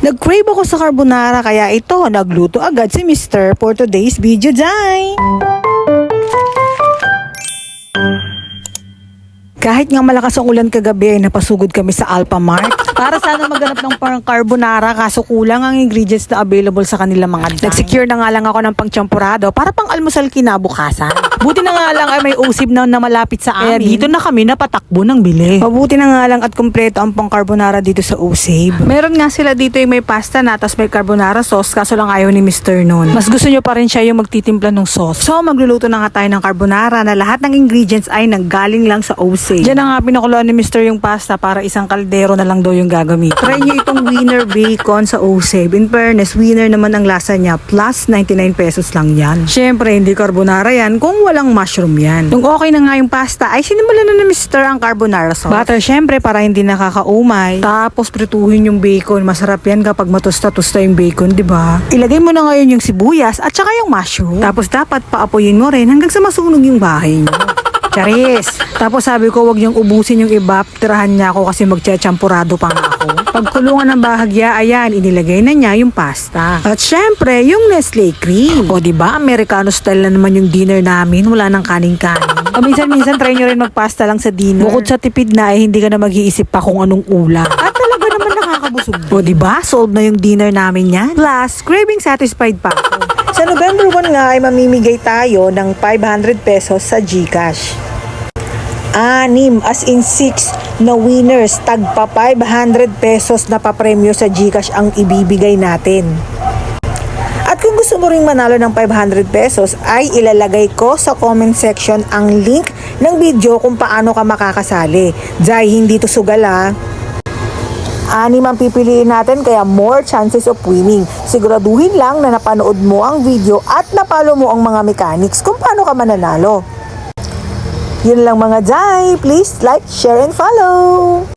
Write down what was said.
Nag-crave ako sa carbonara kaya ito, nagluto agad si Mr. for today's video, Jai! Kahit nga malakas ang ulan kagabi, napasugod kami sa Alphamart para sana maghanap ng parang carbonara kaso kulang ang ingredients na available sa kanilang mga dine. Nag-secure na nga lang ako ng pang-champurado para pang almusal kinabukasan. Buti na nga lang ay may usib na malapit sa amin. Kaya dito na kami napatakbo ng bili. Mabuti na nga lang at kumpleto ang pang-carbonara dito sa usib. Meron nga sila dito yung may pasta na tapos may carbonara sauce kaso lang ayaw ni Mr. nun. Mas gusto nyo pa rin siya yung magtitimpla ng sauce. So magluluto na nga tayo ng carbonara na lahat ng ingredients ay nanggaling lang sa usib. Diyan na nga pinakuloan ni Mr. yung pasta para isang kaldero na lang daw yung gagamit. Try nyo itong winner bacon sa usib. In fairness, winner naman ang lasa niya plus 99 pesos lang yan. Syempre, hindi carbonara yan kung walang mushroom yan. Nung okay na nga yung pasta, ay sinimulan na ni Mr. ang carbonara sauce. Butter syempre para hindi nakakaumay. Tapos prituhin yung bacon. Masarap yan kapag matusta-tusta yung bacon, di ba? Ilagay mo na ngayon yung sibuyas at saka yung mushroom. Tapos dapat paapuyin mo rin hanggang sa masunog yung bahay nyo. Charis! Tapos sabi ko wag niyong ubusin yung iba, tirahan niya ako kasi magchachampurado pa nga ako. Pagkulungan ng bahagya, ayan, inilagay na niya yung pasta. At syempre, yung Nestle cream. O diba, Americano style na naman yung dinner namin, wala nang kanin-kanin. O minsan-minsan try nyo rin magpasta lang sa dinner. Bukod sa tipid na, hindi ka na mag-iisip pa kung anong ulam. At talaga naman nakakabusog. O diba, solve na yung dinner namin yan. Plus, craving satisfied pa ako. Sa November 1 nga ay mamimigay tayo ng 500 pesos sa GCash. 6 as in 6 na winners, tagpa 500 pesos na papremyo sa GCash ang ibibigay natin. At kung gusto mo ring manalo ng 500 pesos ay ilalagay ko sa comment section ang link ng video kung paano ka makakasali. Dahil hindi to sugal ha. 6 ang pipiliin natin kaya more chances of winning. Siguraduhin lang na napanood mo ang video at napalo mo ang mga mechanics kung paano ka mananalo. Yun lang mga Jai. Please like, share, and follow!